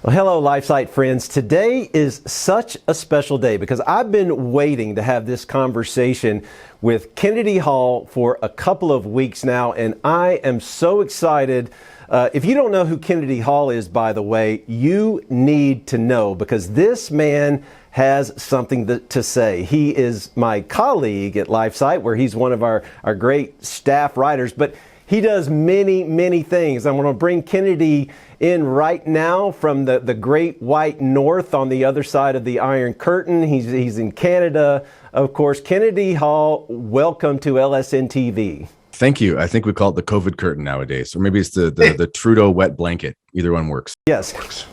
Well, hello, LifeSite friends. Today is such a special day because I've been waiting to have this conversation with Kennedy Hall for a couple of weeks now, and I am so excited. If you don't know who Kennedy Hall is, by the way, you need to know because this man has something to say. He is my colleague at LifeSite, where he's one of our great staff writers, but he does many, many things. I'm going to bring Kennedy in right now from the great white north on the other side of the Iron Curtain. He's in Canada, of course. Kennedy Hall, welcome to LSN TV. Thank you. I think we call it the COVID curtain nowadays, or maybe it's the Trudeau wet blanket. Either one works. Yes.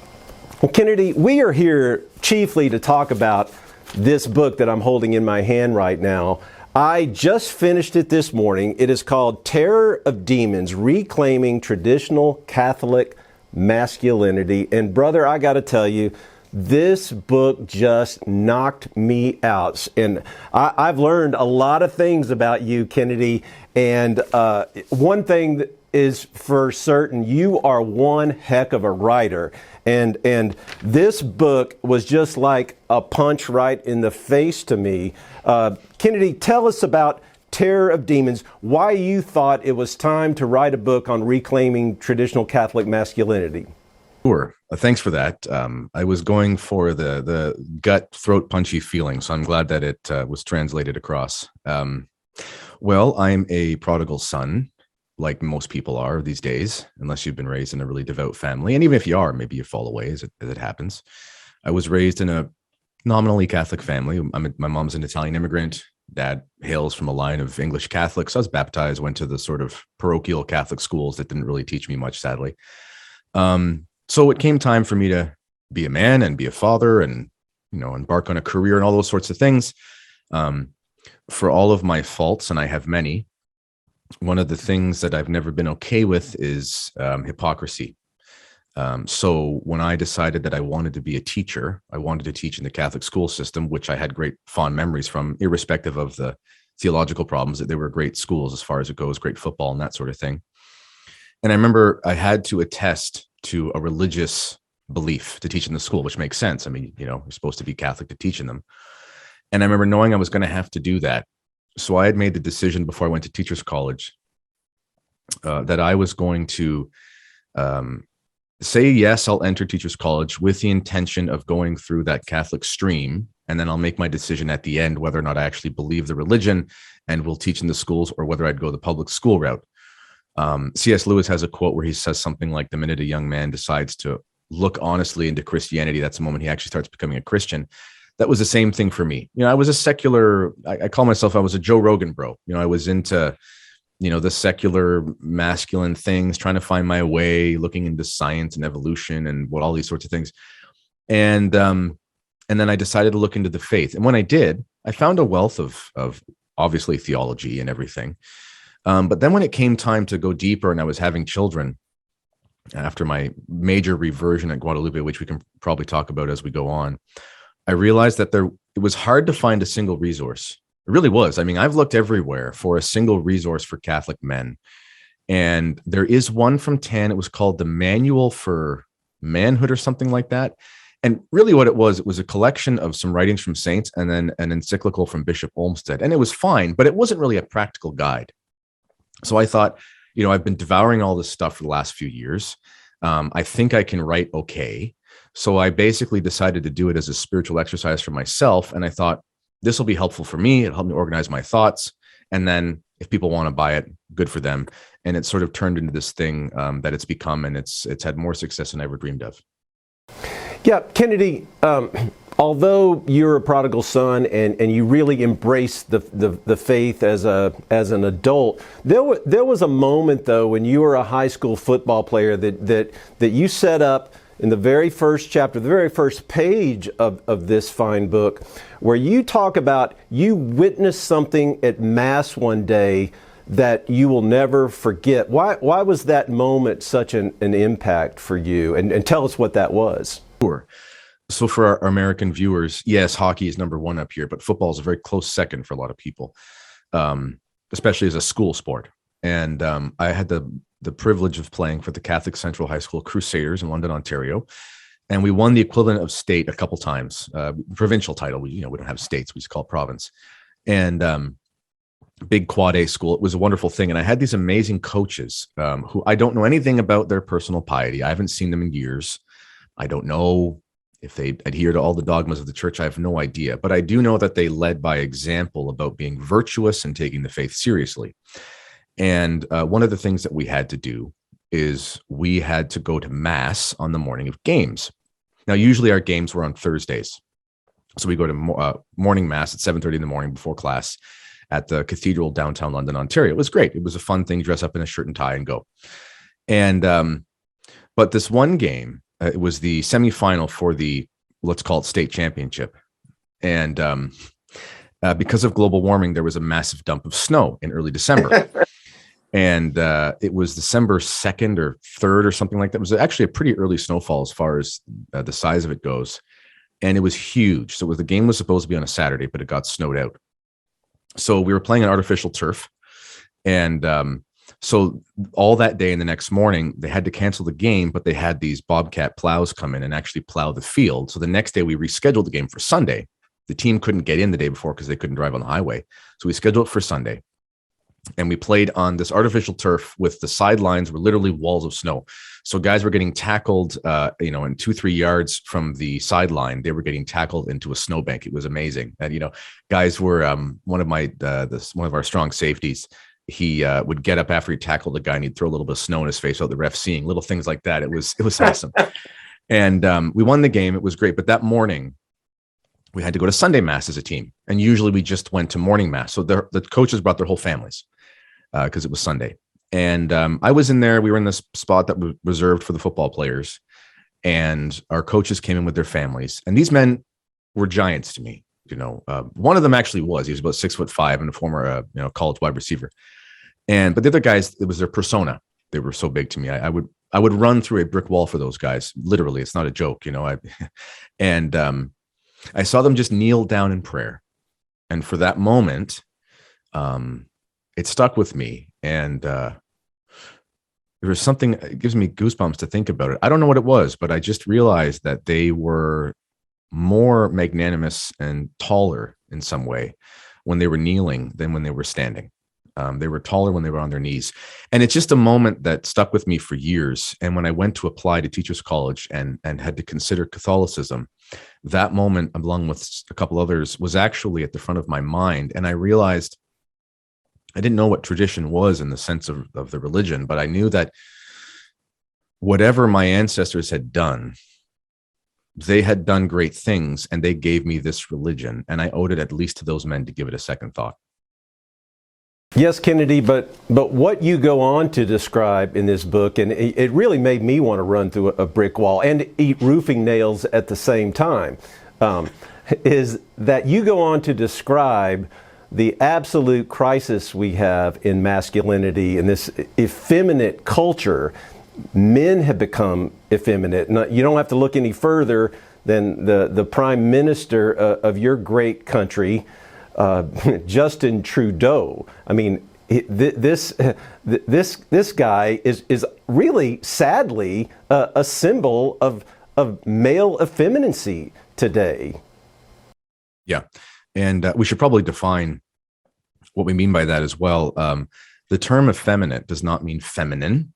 Well, Kennedy, we are here chiefly to talk about this book that I'm holding in my hand right now. I just finished it this morning. It is called Terror of Demons, Reclaiming Traditional Catholic Masculinity. And brother, I got to tell you, this book just knocked me out. And I've learned a lot of things about you, Kennedy. And one thing that is for certain, you are one heck of a writer. And this book was just like a punch right in the face to me. Kennedy, tell us about Terror of Demons, why you thought it was time to write a book on reclaiming traditional Catholic masculinity. Sure. Thanks for that. I was going for the gut throat punchy feeling, so I'm glad that it was translated across. Well, I'm a prodigal son, like most people are these days, unless you've been raised in a really devout family. And even if you are, maybe you fall away as it happens. I was raised in a nominally Catholic family. My mom's an Italian immigrant. Dad hails from a line of English Catholics. I was baptized, went to the sort of parochial Catholic schools that didn't really teach me much, sadly. So it came time for me to be a man and be a father and, embark on a career and all those sorts of things. For all of my faults, and I have many, one of the things that I've never been okay with is hypocrisy. So when I decided that I wanted to be a teacher, I wanted to teach in the Catholic school system, which I had great fond memories from, irrespective of the theological problems, that they were great schools as far as it goes, great football and that sort of thing. And I remember I had to attest to a religious belief to teach in the school, which makes sense. I mean, you're supposed to be Catholic to teach in them. And I remember knowing I was going to have to do that. So I had made the decision before I went to teachers college that I was going to say, yes, I'll enter teachers college with the intention of going through that Catholic stream. And then I'll make my decision at the end, whether or not I actually believe the religion and will teach in the schools or whether I'd go the public school route. C.S. Lewis has a quote where he says something like, the minute a young man decides to look honestly into Christianity, that's the moment he actually starts becoming a Christian. That was the same thing for me. I was a secular, I call myself, I was a Joe Rogan bro. I was into, the secular masculine things, trying to find my way, looking into science and evolution and all these sorts of things. And then I decided to look into the faith. And when I did, I found a wealth of obviously theology and everything. But then when it came time to go deeper and I was having children after my major reversion at Guadalupe, which we can probably talk about as we go on, I realized that it was hard to find a single resource. It really was. I mean, I've looked everywhere for a single resource for Catholic men. And there is one from TAN. It was called the Manual for Manhood or something like that. And really what it was a collection of some writings from saints and then an encyclical from Bishop Olmsted. And it was fine, but it wasn't really a practical guide. So I thought, I've been devouring all this stuff for the last few years. I think I can write okay. So I basically decided to do it as a spiritual exercise for myself. And I thought, this will be helpful for me. It'll help me organize my thoughts. And then if people want to buy it, good for them. And it sort of turned into this thing that it's become, and it's had more success than I ever dreamed of. Yeah, Kennedy, although you're a prodigal son and you really embraced the faith as an adult, there was a moment, though, when you were a high school football player that you set up in the very first chapter, the very first page of this fine book, where you talk about you witnessed something at Mass one day that you will never forget. Why was that moment such an impact for you? And tell us what that was. Sure. So for our American viewers, yes, hockey is number one up here, but football is a very close second for a lot of people, especially as a school sport. And I had the privilege of playing for the Catholic Central High School Crusaders in London, Ontario. and we won the equivalent of state a couple times, provincial title. We don't have states; we just call it province. And big quad A school. It was a wonderful thing, and I had these amazing coaches who I don't know anything about their personal piety. I haven't seen them in years. I don't know if they adhere to all the dogmas of the church. I have no idea, but I do know that they led by example about being virtuous and taking the faith seriously. And one of the things that we had to do is we had to go to mass on the morning of games. Now, usually our games were on Thursdays. So we go to morning mass at 7:30 in the morning before class at the cathedral downtown London, Ontario. It was great. It was a fun thing, dress up in a shirt and tie and go. And but this one game, it was the semifinal for the, let's call it, state championship. And because of global warming, there was a massive dump of snow in early December. And it was December 2nd or 3rd or something like that. It was actually a pretty early snowfall as far as the size of it goes. And it was huge. So the game was supposed to be on a Saturday, but it got snowed out. So we were playing on artificial turf. And so all that day and the next morning, they had to cancel the game, but they had these Bobcat plows come in and actually plow the field. So the next day we rescheduled the game for Sunday. The team couldn't get in the day before because they couldn't drive on the highway. So we scheduled it for Sunday. And we played on this artificial turf with the sidelines were literally walls of snow. So guys were getting tackled, in 2-3 yards from the sideline. They were getting tackled into a snowbank. It was amazing. And, guys were one of our strong safeties. He would get up after he tackled the guy and he'd throw a little bit of snow in his face without the ref seeing, little things like that. It was awesome. And we won the game. It was great. But that morning, we had to go to Sunday mass as a team. And usually we just went to morning mass. So the coaches brought their whole families because it was Sunday. And I was in there. We were in this spot that was reserved for the football players. And our coaches came in with their families. And these men were giants to me. One of them actually was. He was about 6'5" and a former college wide receiver. But the other guys, it was their persona. They were so big to me. I would run through a brick wall for those guys. Literally, it's not a joke. I saw them just kneel down in prayer. And for that moment, it stuck with me. And there was something, it gives me goosebumps to think about it. I don't know what it was, but I just realized that they were more magnanimous and taller in some way when they were kneeling than when they were standing. They were taller when they were on their knees. And it's just a moment that stuck with me for years. And when I went to apply to Teachers College and had to consider Catholicism, that moment, along with a couple others, was actually at the front of my mind. And I realized I didn't know what tradition was in the sense of the religion, but I knew that whatever my ancestors had done, they had done great things, and they gave me this religion. And I owed it at least to those men to give it a second thought. Yes, Kennedy, but what you go on to describe in this book, and it really made me want to run through a brick wall and eat roofing nails at the same time, is that you go on to describe the absolute crisis we have in masculinity in this effeminate culture. Men have become effeminate. You don't have to look any further than the prime minister of your great country, Justin Trudeau. I mean, this guy is really, sadly, a symbol of male effeminacy today. Yeah, and we should probably define what we mean by that as well. The term effeminate does not mean feminine,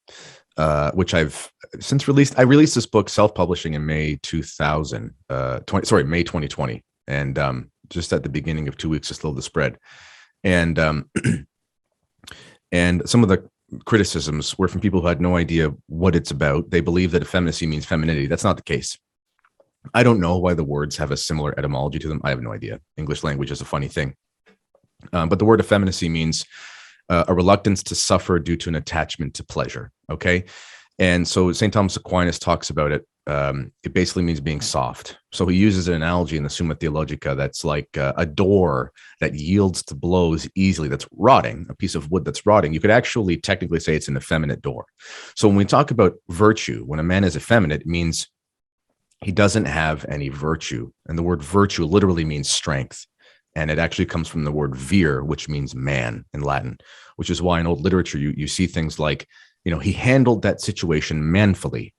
which I've since released. I released this book self-publishing in May 2020, and just at the beginning of 2 weeks to slow the spread. And and some of the criticisms were from people who had no idea what it's about. They believe that effeminacy means femininity. That's not the case. I don't know why the words have a similar etymology to them. I have no idea. English language is a funny thing. But the word effeminacy means a reluctance to suffer due to an attachment to pleasure. Okay. And so St. Thomas Aquinas talks about it. It basically means being soft. So he uses an analogy in the Summa Theologica that's like a door that yields to blows easily, that's rotting, a piece of wood that's rotting. You could actually technically say it's an effeminate door. So when we talk about virtue, when a man is effeminate, it means he doesn't have any virtue. And the word virtue literally means strength. And it actually comes from the word vir, which means man in Latin, which is why in old literature, you see things like, he handled that situation manfully,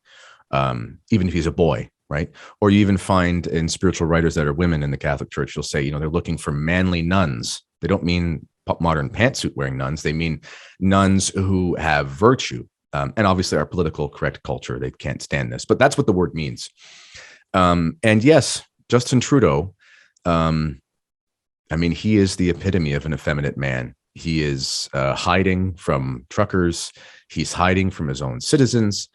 even if he's a boy. right? Or you even find in spiritual writers that are women in the Catholic Church, you'll say, they're looking for manly nuns. They don't mean modern pantsuit wearing nuns. They mean nuns who have virtue. And obviously our political correct culture, they can't stand this, but that's what the word means. And yes, Justin Trudeau, he is the epitome of an effeminate man. He is hiding from truckers. He's hiding from his own citizens.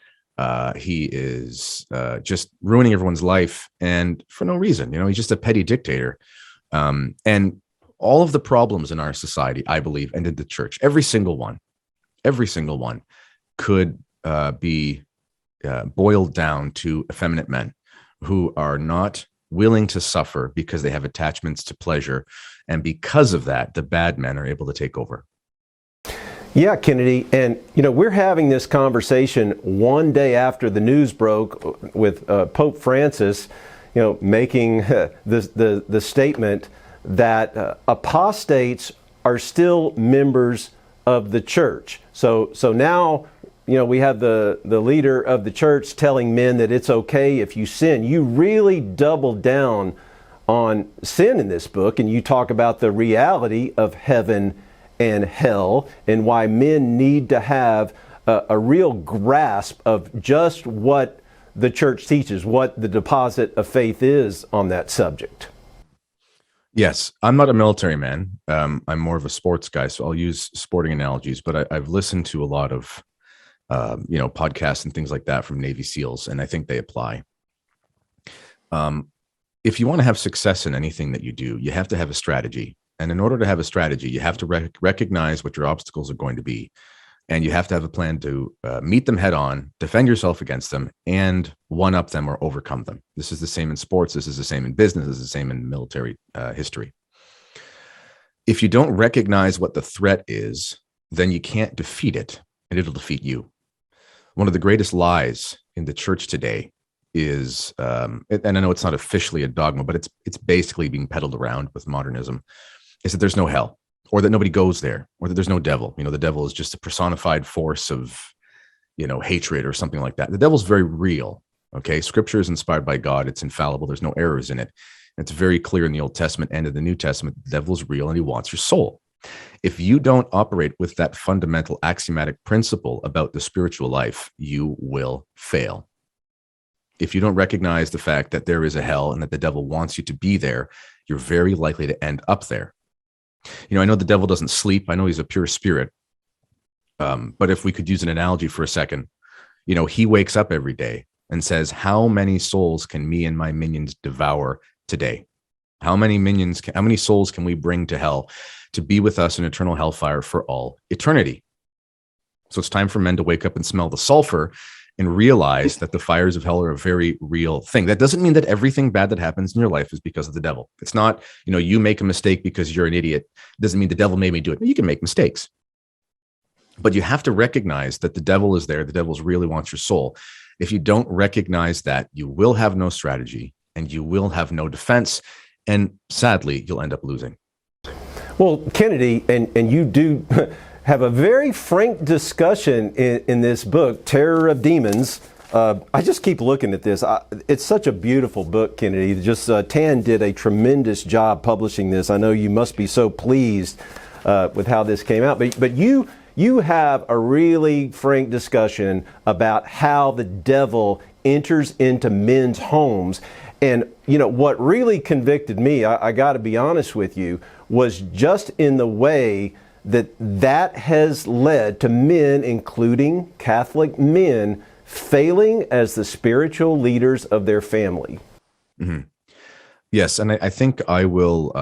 He is just ruining everyone's life, and for no reason. He's just a petty dictator. And all of the problems in our society, I believe, and in the church, every single one could be boiled down to effeminate men who are not willing to suffer because they have attachments to pleasure. And because of that, the bad men are able to take over. Yeah, Kennedy. And, we're having this conversation one day after the news broke with Pope Francis, making the statement that apostates are still members of the church. So now, we have the leader of the church telling men that it's okay if you sin. You really double down on sin in this book, and you talk about the reality of heaven and hell, and why men need to have a real grasp of just what the church teaches, what the deposit of faith is on that subject. Yes, I'm not a military man. I'm more of a sports guy, so I'll use sporting analogies, but I've listened to a lot of podcasts and things like that from Navy SEALs, and I think they apply. If you want to have success in anything that you do, you have to have a strategy. And in order to have a strategy, you have to recognize what your obstacles are going to be. And you have to have a plan to meet them head on, defend yourself against them, and one-up them or overcome them. This is the same in sports. This is the same in business. This is the same in military history. If you don't recognize what the threat is, then you can't defeat it, and it'll defeat you. One of the greatest lies in the church today is, and I know it's not officially a dogma, but it's basically being peddled around with modernism, is that there's no hell, or that nobody goes there, or that there's no devil. The devil is just a personified force of, hatred or something like that. The devil's very real. Okay. Scripture is inspired by God. It's infallible. There's no errors in it. It's very clear in the Old Testament and in the New Testament, the devil's real and he wants your soul. If you don't operate with that fundamental axiomatic principle about the spiritual life, you will fail. If you don't recognize the fact that there is a hell and that the devil wants you to be there, you're very likely to end up there. I know the devil doesn't sleep. I know he's a pure spirit. But if we could use an analogy for a second, he wakes up every day and says, how many souls can me and my minions devour today? How many souls can we bring to hell to be with us in eternal hellfire for all eternity? So it's time for men to wake up and smell the sulfur and realize that the fires of hell are a very real thing. That doesn't mean that everything bad that happens in your life is because of the devil. It's not, you make a mistake because you're an idiot. It doesn't mean the devil made me do it. You can make mistakes. But you have to recognize that the devil is there. The devil really wants your soul. If you don't recognize that, you will have no strategy and you will have no defense. And sadly, you'll end up losing. Well, Kennedy, and you do have a very frank discussion in this book, Terror of Demons. I just keep looking at this. It's such a beautiful book, Kennedy. Tan did a tremendous job publishing this. I know you must be so pleased with how this came out. But you have a really frank discussion about how the devil enters into men's homes. And, what really convicted me, I got to be honest with you, was just in the way that has led to men, including Catholic men, failing as the spiritual leaders of their family. Mm-hmm. Yes, and I think I will.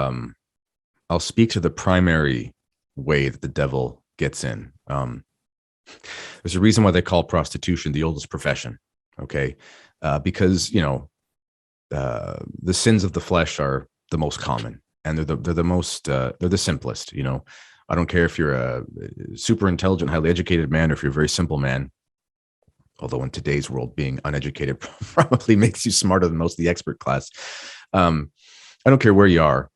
I'll speak to the primary way that the devil gets in. There's a reason why they call prostitution the oldest profession. Okay, because the sins of the flesh are the most common, and they're the most they're the simplest. I don't care if you're a super intelligent, highly educated man, or if you're a very simple man. Although in today's world, being uneducated probably makes you smarter than most of the expert class. I don't care where you are.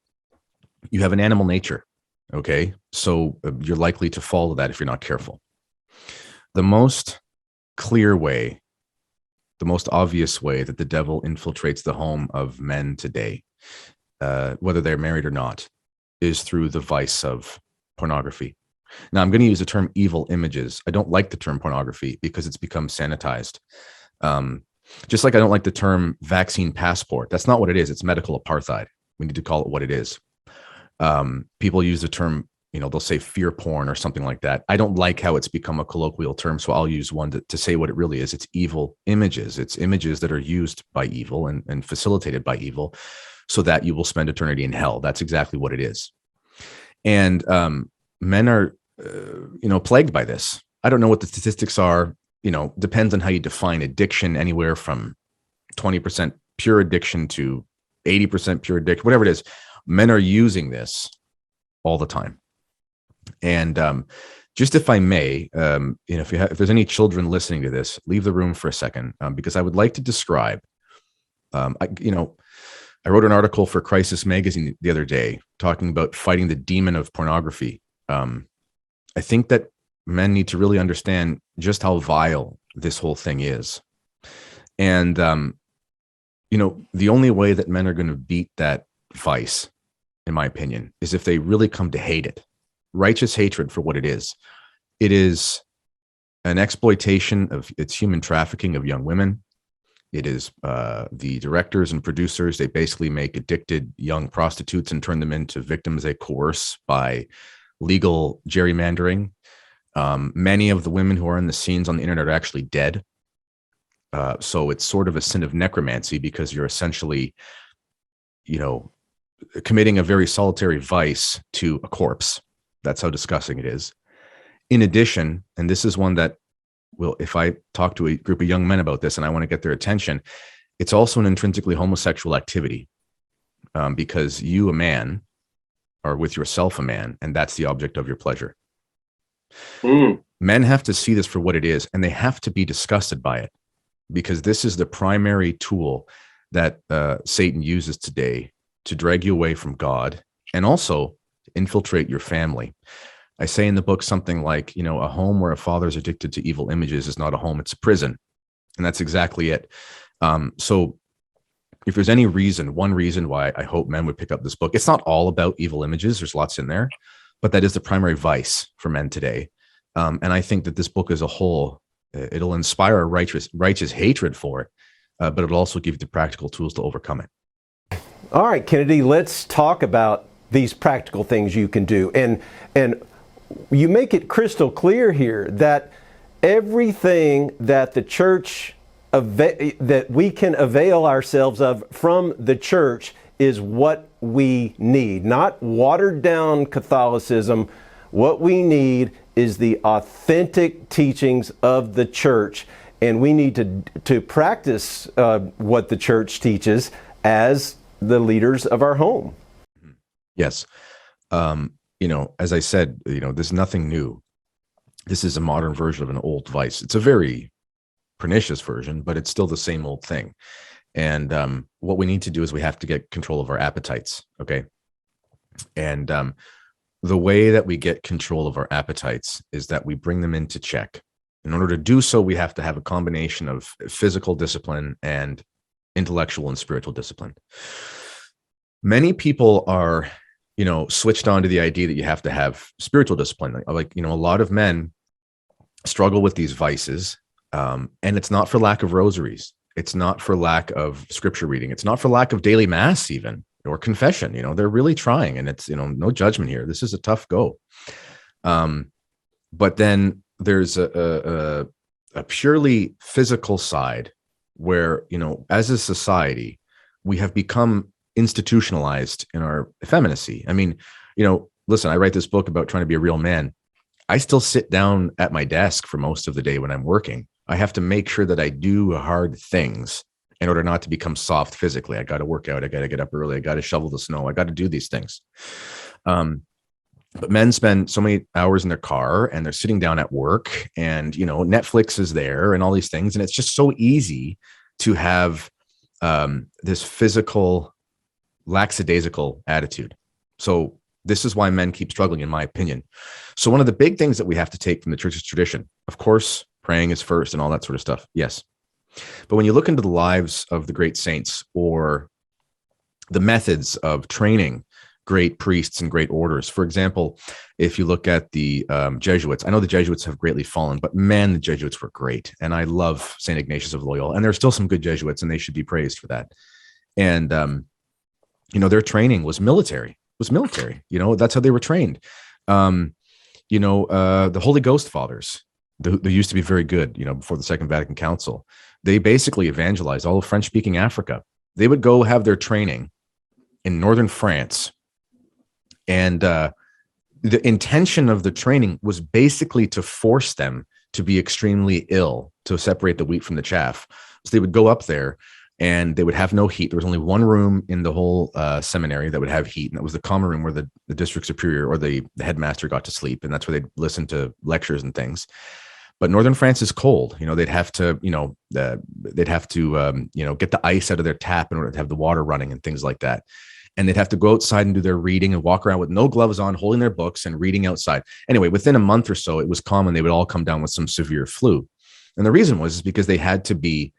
You have an animal nature, okay? So you're likely to fall to that if you're not careful. The most clear way the most obvious way that the devil infiltrates the home of men today, whether they're married or not, is through the vice of pornography. Now, I'm going to use the term evil images. I don't like the term pornography because it's become sanitized. Just like I don't like the term vaccine passport. That's not what it is. It's medical apartheid. We need to call it what it is. People use the term, they'll say fear porn or something like that. I don't like how it's become a colloquial term, so I'll use one to say what it really is. It's evil images. It's images that are used by evil and facilitated by evil so that you will spend eternity in hell. That's exactly what it is. And men are, plagued by this. I don't know what the statistics are. Depends on how you define addiction, anywhere from 20% pure addiction to 80% pure addiction, whatever it is. Men are using this all the time. And just if I may, if there's any children listening to this, leave the room for a second, because I would like to describe, I wrote an article for Crisis Magazine the other day talking about fighting the demon of pornography. I think that men need to really understand just how vile this whole thing is. And, the only way that men are going to beat that vice, in my opinion, is if they really come to hate it. Righteous hatred for what it is. It is an exploitation of its human trafficking of young women. It is the directors and producers. They basically make addicted young prostitutes and turn them into victims they coerce by legal gerrymandering. Many of the women who are in the scenes on the internet are actually dead. So it's sort of a sin of necromancy because you're essentially, committing a very solitary vice to a corpse. That's how disgusting it is. In addition, and this is one that if I talk to a group of young men about this and I want to get their attention, it's also an intrinsically homosexual activity, because you, a man, are with yourself a man, and that's the object of your pleasure. Men have to see this for what it is, and they have to be disgusted by it, because this is the primary tool that Satan uses today to drag you away from God and also infiltrate your family. I say in the book something like, a home where a father is addicted to evil images is not a home, it's a prison. And that's exactly it. So if there's any one reason why I hope men would pick up this book, it's not all about evil images. There's lots in there, but that is the primary vice for men today. And I think that this book as a whole, it'll inspire a righteous hatred for it, but it'll also give you the practical tools to overcome it. All right, Kennedy, let's talk about these practical things you can do. And you make it crystal clear here that everything that the church, that we can avail ourselves of from the church is what we need, not watered down Catholicism. What we need is the authentic teachings of the church. And we need to practice what the church teaches as the leaders of our home. Yes. As I said, there's nothing new. This is a modern version of an old vice. It's a very pernicious version, but it's still the same old thing. And what we need to do is we have to get control of our appetites. Okay. And the way that we get control of our appetites is that we bring them into check. In order to do so, we have to have a combination of physical discipline and intellectual and spiritual discipline. Many people are, switched on to the idea that you have to have spiritual discipline. Like, a lot of men struggle with these vices, and it's not for lack of rosaries. It's not for lack of scripture reading. It's not for lack of daily mass even, or confession. They're really trying, and it's, no judgment here. This is a tough go. But then there's a purely physical side where, as a society, we have become institutionalized in our effeminacy. I mean, listen, I write this book about trying to be a real man. I still sit down at my desk for most of the day when I'm working. I have to make sure that I do hard things in order not to become soft physically. I got to work out. I got to get up early. I got to shovel the snow. I got to do these things. But men spend so many hours in their car and they're sitting down at work, and, Netflix is there and all these things. And it's just so easy to have this physical, lackadaisical attitude. So this is why men keep struggling, in my opinion. So one of the big things that we have to take from the church's tradition, of course, praying is first and all that sort of stuff. Yes. But when you look into the lives of the great saints or the methods of training great priests and great orders, for example, if you look at the Jesuits, I know the Jesuits have greatly fallen, but man, the Jesuits were great. And I love St. Ignatius of Loyola, and there's still some good Jesuits, and they should be praised for that. And, their training was military, that's how they were trained. The Holy Ghost Fathers, they used to be very good, before the Second Vatican Council. They basically evangelized all of French-speaking Africa. They would go have their training in northern France. And the intention of the training was basically to force them to be extremely ill, to separate the wheat from the chaff. So they would go up there and they would have no heat. There was only one room in the whole seminary that would have heat, and that was the common room where the district superior or the headmaster got to sleep, and that's where they'd listen to lectures and things. But northern France is cold. They'd have to, get the ice out of their tap in order to have the water running and things like that. And they'd have to go outside and do their reading and walk around with no gloves on, holding their books and reading outside. Anyway, within a month or so, it was common they would all come down with some severe flu. And the reason was because they had to be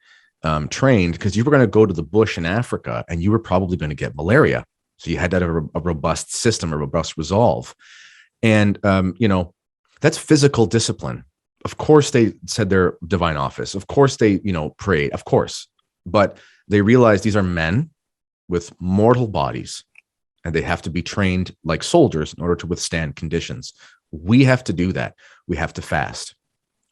trained, because you were going to go to the bush in Africa and you were probably going to get malaria. So you had to have a robust system, a robust resolve. And, that's physical discipline. Of course, they said their divine office. Of course, they, prayed, of course. But they realized these are men with mortal bodies, and they have to be trained like soldiers in order to withstand conditions. We have to do that. We have to fast.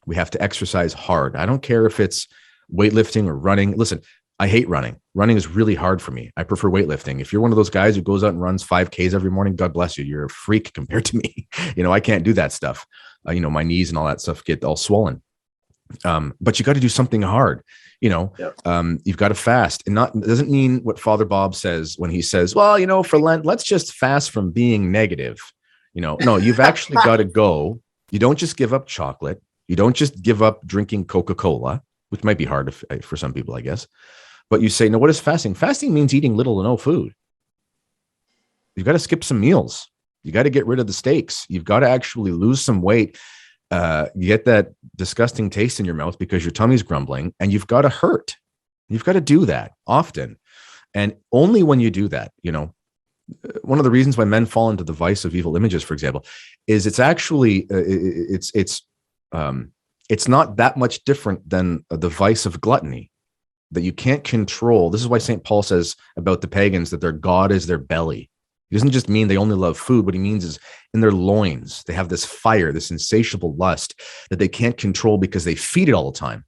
We have to exercise hard. I don't care if it's weightlifting or running. Listen, I hate running. Running is really hard for me. I prefer weightlifting. If you're one of those guys who goes out and runs 5Ks every morning, God bless you. You're a freak compared to me. I can't do that stuff. My knees and all that stuff get all swollen. But you got to do something hard. You've got to fast, and it doesn't mean what Father Bob says when he says, well, for Lent, let's just fast from being negative. No, you've actually got to go. You don't just give up chocolate. You don't just give up drinking Coca-Cola, which might be hard for some people, I guess. But you say, no, what is fasting? Fasting means eating little to no food. You've got to skip some meals. You got to get rid of the steaks. You've got to actually lose some weight. You get that disgusting taste in your mouth because your tummy's grumbling, and you've got to hurt. You've got to do that often. And only when you do that, one of the reasons why men fall into the vice of evil images, for example, is it's actually, it's not that much different than the vice of gluttony that you can't control. This is why St. Paul says about the pagans that their God is their belly. He doesn't just mean they only love food. What he means is in their loins, they have this fire, this insatiable lust that they can't control because they feed it all the time.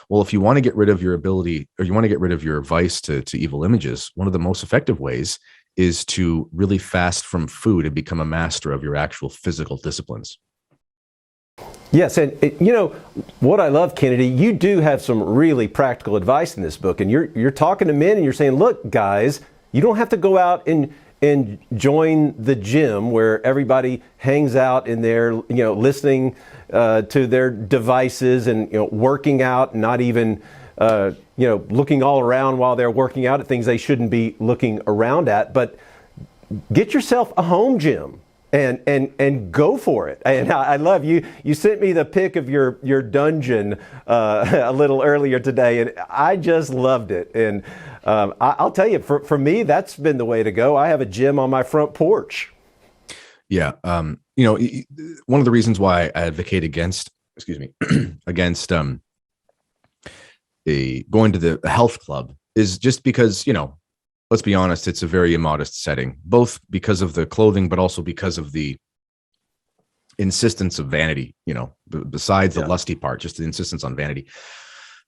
Well, if you want to get rid of your ability, or you want to get rid of your vice to evil images, one of the most effective ways is to really fast from food and become a master of your actual physical disciplines. Yes, and what I love, Kennedy, you do have some really practical advice in this book, and you're talking to men and you're saying, look, guys, you don't have to go out and join the gym where everybody hangs out in there, listening to their devices and working out, and not even looking all around while they're working out at things they shouldn't be looking around at. But get yourself a home gym and go for it. And I love you. You sent me the pic of your dungeon a little earlier today, and I just loved it. And I'll tell you, for me, that's been the way to go. I have a gym on my front porch. Yeah. One of the reasons why I advocate against, against going to the health club is just because, let's be honest, it's a very immodest setting, both because of the clothing, but also because of the insistence of vanity, besides the lusty part, just the insistence on vanity.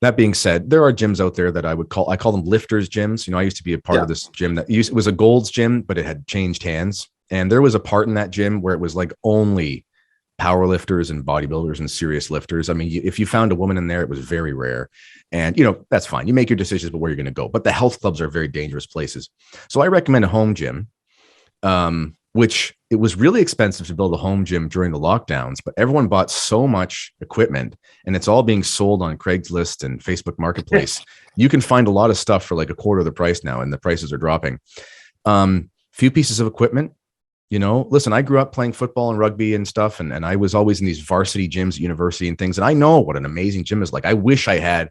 That being said, there are gyms out there that I call them lifters gyms. I used to be a part of this gym it was a Gold's gym, but it had changed hands. And there was a part in that gym where it was like only power lifters and bodybuilders and serious lifters. I mean, if you found a woman in there, it was very rare. And, that's fine. You make your decisions about where you're going to go. But the health clubs are very dangerous places. So I recommend a home gym, which it was really expensive to build a home gym during the lockdowns. But everyone bought so much equipment, and it's all being sold on Craigslist and Facebook Marketplace. You can find a lot of stuff for like a quarter of the price now, and the prices are dropping. Few pieces of equipment. Listen, I grew up playing football and rugby and stuff, and I was always in these varsity gyms at university and things. And I know what an amazing gym is like. I wish I had,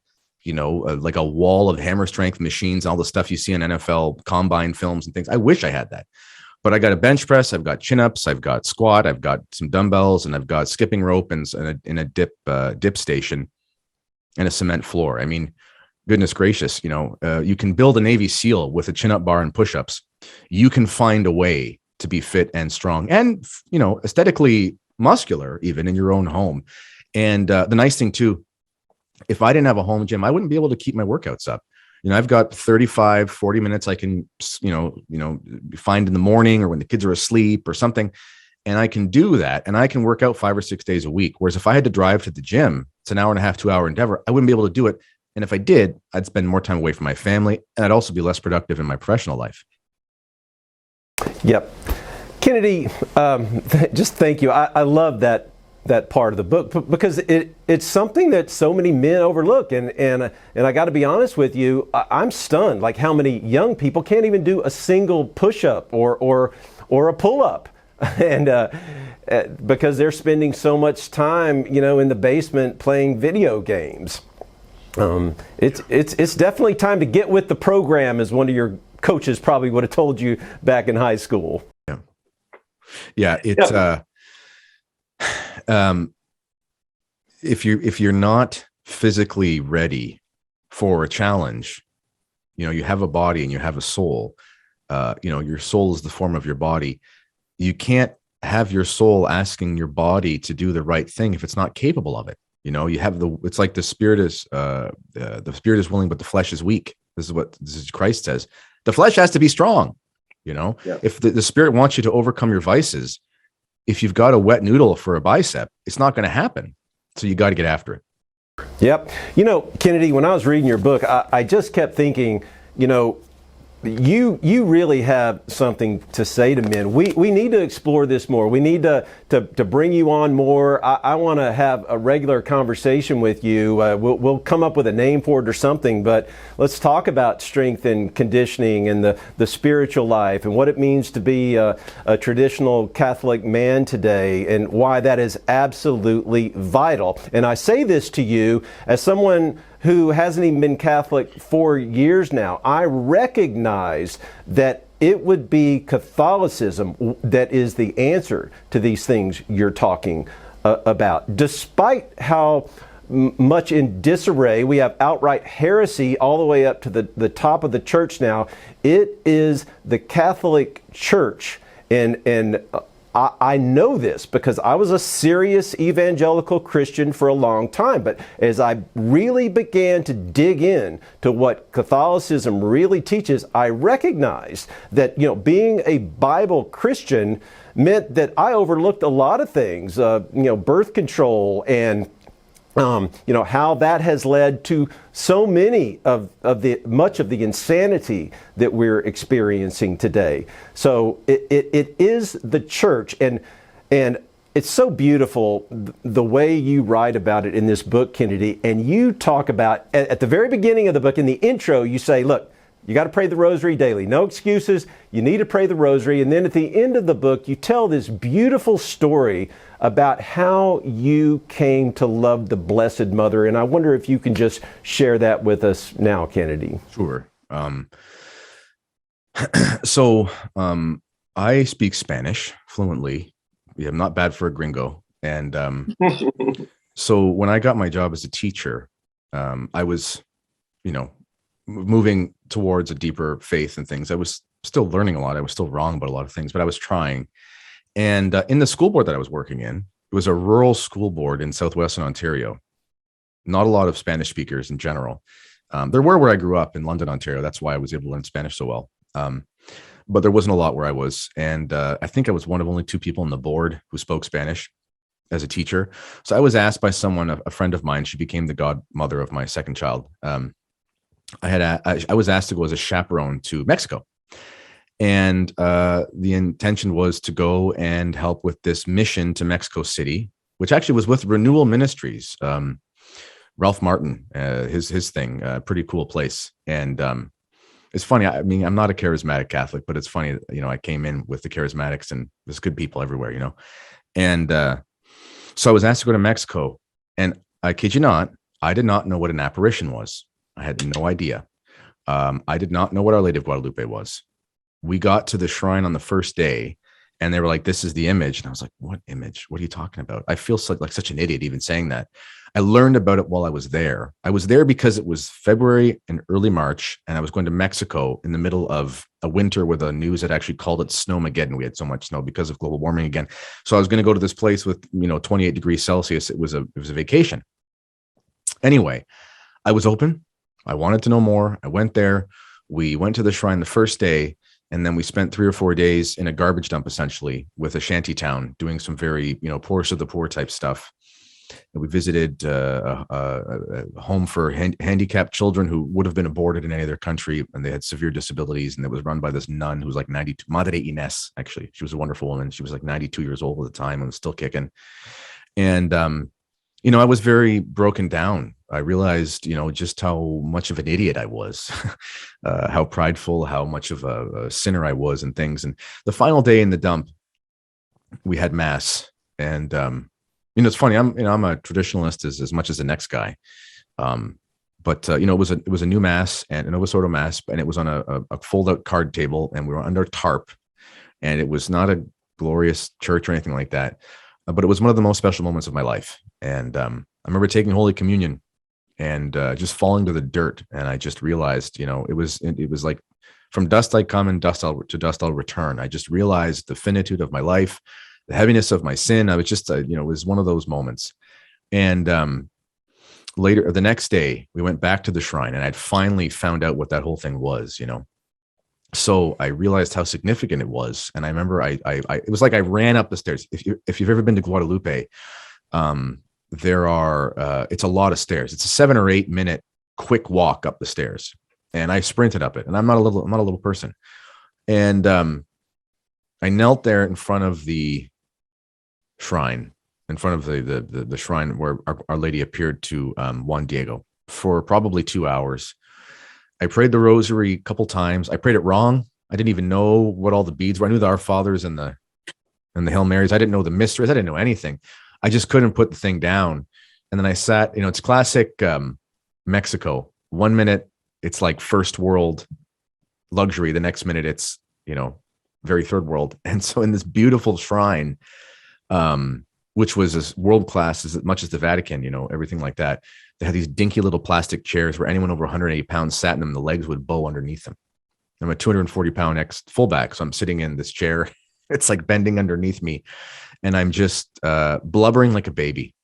like a wall of hammer strength machines, all the stuff you see in NFL combine films and things. I wish I had that. But I got a bench press, I've got chin-ups, I've got squat, I've got some dumbbells, and I've got skipping rope and a dip station and a cement floor. I mean, goodness gracious, you can build a Navy SEAL with a chin-up bar and push-ups. You can find a way to be fit and strong and, aesthetically muscular even in your own home. And the nice thing too, if I didn't have a home gym, I wouldn't be able to keep my workouts up. I've got 35, 40 minutes I can, find in the morning or when the kids are asleep or something. And I can do that. And I can work out 5 or 6 days a week. Whereas if I had to drive to the gym, it's an hour and a half, 2 hour endeavor. I wouldn't be able to do it. And if I did, I'd spend more time away from my family, and I'd also be less productive in my professional life. Yep. Kennedy, just thank you. I love that part of the book because it's something that so many men overlook. And I got to be honest with you, I'm stunned like how many young people can't even do a single push-up or a pull-up. And because they're spending so much time, in the basement playing video games. It's definitely time to get with the program, as one of your coaches probably would have told you back in high school. Yeah. It's if you're not physically ready for a challenge, you have a body and you have a soul. Your soul is the form of your body. You can't have your soul asking your body to do the right thing if it's not capable of it. It's like the spirit is willing, but the flesh is weak. This is what Christ says. The flesh has to be strong. If the spirit wants you to overcome your vices, if you've got a wet noodle for a bicep, it's not going to happen. So you got to get after it. Yep. Kennedy, when I was reading your book, I just kept thinking, you really have something to say to men. We need to explore this more. We need to bring you on more. I want to have a regular conversation with you. We'll come up with a name for it or something, but let's talk about strength and conditioning and the spiritual life and what it means to be a traditional Catholic man today and why that is absolutely vital. And I say this to you as someone who hasn't even been Catholic 4 years now. I recognize that it would be Catholicism that is the answer to these things you're talking about. Despite how much in disarray, we have outright heresy all the way up to the top of the church now. It is the Catholic Church, and I know this because I was a serious evangelical Christian for a long time, but as I really began to dig in to what Catholicism really teaches, I recognized that, being a Bible Christian meant that I overlooked a lot of things, birth control and how that has led to so many much of the insanity that we're experiencing today. So it is the church, and it's so beautiful the way you write about it in this book, Kennedy. And you talk about at the very beginning of the book, in the intro, you say, look, you got to pray the rosary daily. No excuses. You need to pray the rosary. And then at the end of the book, you tell this beautiful story about how you came to love the Blessed Mother. And I wonder if you can just share that with us now, Kennedy. Sure. So I speak Spanish fluently. Yeah, I'm not bad for a gringo. And so when I got my job as a teacher, I was, moving towards a deeper faith and things. I was still learning a lot. I was still wrong about a lot of things, but I was trying. And in the school board that I was working in, it was a rural school board in southwestern Ontario. Not a lot of Spanish speakers in general. There were where I grew up in London, Ontario. That's why I was able to learn Spanish so well. But there wasn't a lot where I was. And I think I was one of only 2 people on the board who spoke Spanish as a teacher. So I was asked by someone, a friend of mine, she became the godmother of my second child. I was asked to go as a chaperone to Mexico. And the intention was to go and help with this mission to Mexico City, which actually was with Renewal Ministries. Ralph Martin, his thing, pretty cool place. And it's funny. I mean, I'm not a charismatic Catholic, but it's funny. I came in with the charismatics, and there's good people everywhere. And so I was asked to go to Mexico, and I kid you not, I did not know what an apparition was. I had no idea. I did not know what Our Lady of Guadalupe was. We got to the shrine on the first day, and they were like, "This is the image." And I was like, "What image? What are you talking about?" I feel like such an idiot even saying that. I learned about it while I was there. I was there because it was February and early March, and I was going to Mexico in the middle of a winter where the news had actually called it snowmageddon. We had so much snow because of global warming again. So I was going to go to this place with 28 degrees Celsius. It was a vacation. Anyway, I was open. I wanted to know more. I went there. We went to the shrine the first day, and then we spent 3 or 4 days in a garbage dump, essentially, with a shanty town, doing some very, poorest of the poor type stuff. And we visited a home for handicapped children who would have been aborted in any other country, and they had severe disabilities. And it was run by this nun who was like 92, Madre Ines, actually. She was a wonderful woman. She was like 92 years old at the time and was still kicking. And, I was very broken down. I realized, just how much of an idiot I was, how prideful, how much of a sinner I was and things. And the final day in the dump, we had mass. And, it's funny. I'm a traditionalist as much as the next guy. But it was a new mass and an Obisordo mass, and it was on a fold out card table, and we were under tarp, and it was not a glorious church or anything like that. But it was one of the most special moments of my life. And I remember taking Holy Communion and just falling to the dirt. And I just realized, it was like, from dust I come and to dust I'll return. I just realized the finitude of my life, the heaviness of my sin. I was just, it was one of those moments. And later, the next day, we went back to the shrine, and I'd finally found out what that whole thing was, So I realized how significant it was. And I remember it was like I ran up the stairs. If you've ever been to Guadalupe, it's a lot of stairs. It's a 7 or 8 minute quick walk up the stairs. And I sprinted up it, and I'm not a little person. And I knelt there in front of the shrine, in front of the shrine where Our Lady appeared to Juan Diego for probably 2 hours. I prayed the rosary a couple times. I prayed it wrong. I didn't even know what all the beads were. I knew the Our Fathers and the Hail Marys. I didn't know the mysteries. I didn't know anything. I just couldn't put the thing down. And then I sat, it's classic Mexico. 1 minute, it's like first world luxury. The next minute, it's, very third world. And so in this beautiful shrine, which was as world-class as much as the Vatican, everything like that, they had these dinky little plastic chairs where anyone over 180 pounds sat in them. The legs would bow underneath them. I'm a 240-pound ex-fullback, so I'm sitting in this chair. It's like bending underneath me. And I'm just blubbering like a baby.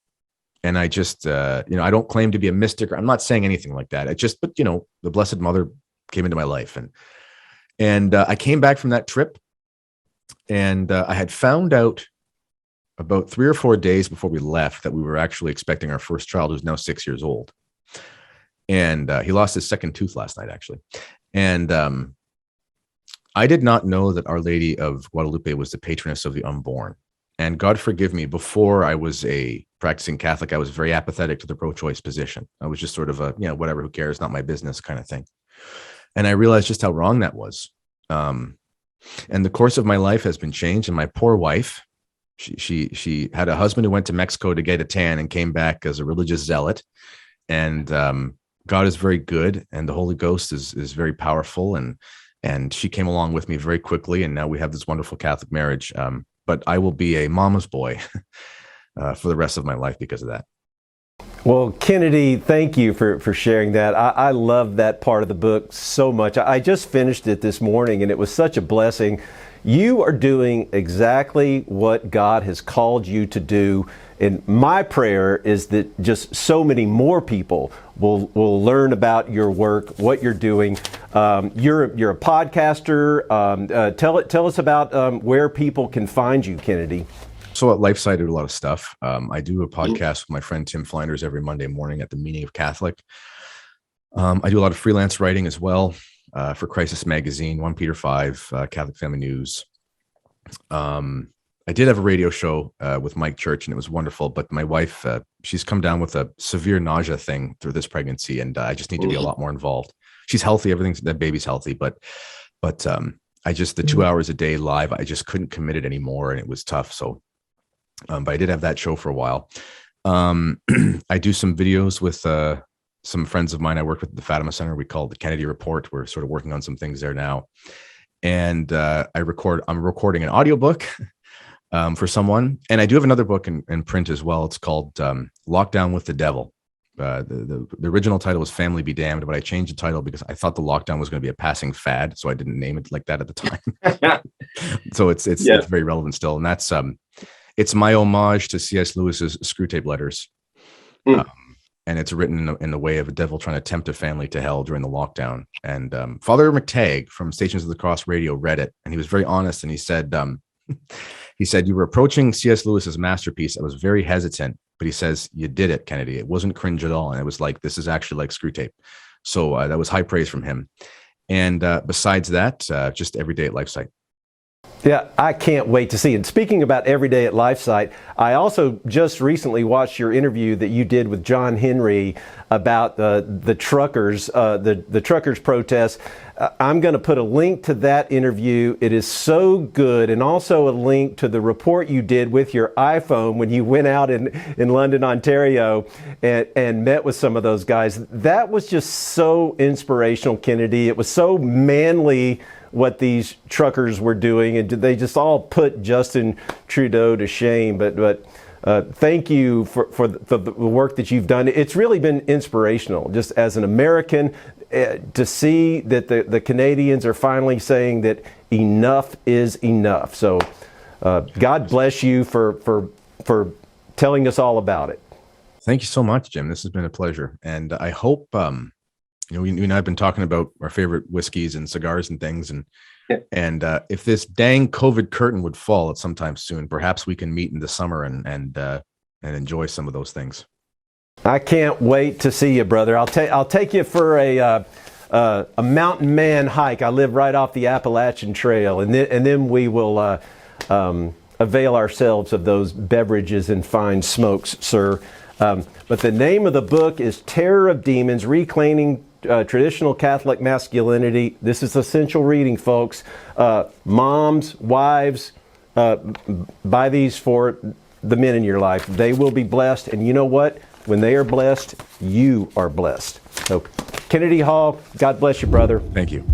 And I just, I don't claim to be a mystic. I'm not saying anything like that. But the Blessed Mother came into my life. And I came back from that trip, and I had found out about 3 or 4 days before we left that we were actually expecting our first child, who's now 6 years old. And he lost his second tooth last night, actually. And I did not know that Our Lady of Guadalupe was the patroness of the unborn. And God forgive me, before I was a practicing Catholic, I was very apathetic to the pro-choice position. I was just sort of a, whatever, who cares, not my business kind of thing. And I realized just how wrong that was. And the course of my life has been changed. And my poor wife, she had a husband who went to Mexico to get a tan and came back as a religious zealot. And God is very good, and the Holy Ghost is very powerful. And she came along with me very quickly. And now we have this wonderful Catholic marriage. But I will be a mama's boy for the rest of my life because of that. Well, Kennedy, thank you for sharing that. I love that part of the book so much. I just finished it this morning, and it was such a blessing. You are doing exactly what God has called you to do. And my prayer is that just so many more people will learn about your work, what you're doing. You're a podcaster. Tell us about where people can find you, Kennedy. So at LifeSite, I do a lot of stuff. I do a podcast with my friend Tim Flanders every Monday morning at The Meaning of Catholic. I do a lot of freelance writing as well for Crisis Magazine, 1 Peter 5, Catholic Family News. I did have a radio show with Mike Church, and it was wonderful. But my wife, she's come down with a severe nausea thing through this pregnancy, and I just need to be a lot more involved. She's healthy; that baby's healthy, but I just, the 2 hours a day live, I just couldn't commit it anymore, and it was tough. So, but I did have that show for a while. I do some videos with some friends of mine I worked with at the Fatima Center. We called the Kennedy Report. We're sort of working on some things there now. And I'm recording an audiobook for someone. And I do have another book in print as well. It's called Lockdown with the Devil. The original title was Family Be Damned, but I changed the title because I thought the lockdown was going to be a passing fad. So I didn't name it like that at the time. So it's very relevant still. And that's it's my homage to C.S. Lewis's Screwtape Letters. And it's written in the way of a devil trying to tempt a family to hell during the lockdown. And Father McTagg from Stations of the Cross Radio read it, and he was very honest. And he said, you were approaching C.S. Lewis's masterpiece. I was very hesitant, but he says, you did it, Kennedy. It wasn't cringe at all. And it was like, this is actually like Screwtape. So that was high praise from him. And besides that, just every day at LifeSite. Yeah, I can't wait to see it. Speaking about Every Day at LifeSite, I also just recently watched your interview that you did with John Henry about the truckers, the truckers protest. I'm going to put a link to that interview. It is so good, and also a link to the report you did with your iPhone when you went out in London, Ontario, and met with some of those guys. That was just so inspirational, Kennedy. It was so manly what these truckers were doing, and they just all put Justin Trudeau to shame. But thank you for the work that you've done. It's really been inspirational, just as an American, to see that the Canadians are finally saying that enough is enough. So God bless you for telling us all about it. Thank you so much, Jim. This has been a pleasure. And I hope, you and I have been talking about our favorite whiskeys and cigars and things. And if this dang COVID curtain would fall at some time soon, perhaps we can meet in the summer and enjoy some of those things. I can't wait to see you, brother. I'll take you for a mountain man hike. I live right off the Appalachian Trail, and then we will avail ourselves of those beverages and fine smokes, sir. But the name of the book is Terror of Demons: Reclaiming Traditional Catholic Masculinity. This is essential reading, folks. Moms, wives, buy these for the men in your life. They will be blessed, and you know what? When they are blessed, you are blessed. So, Kennedy Hall, God bless you, brother. Thank you.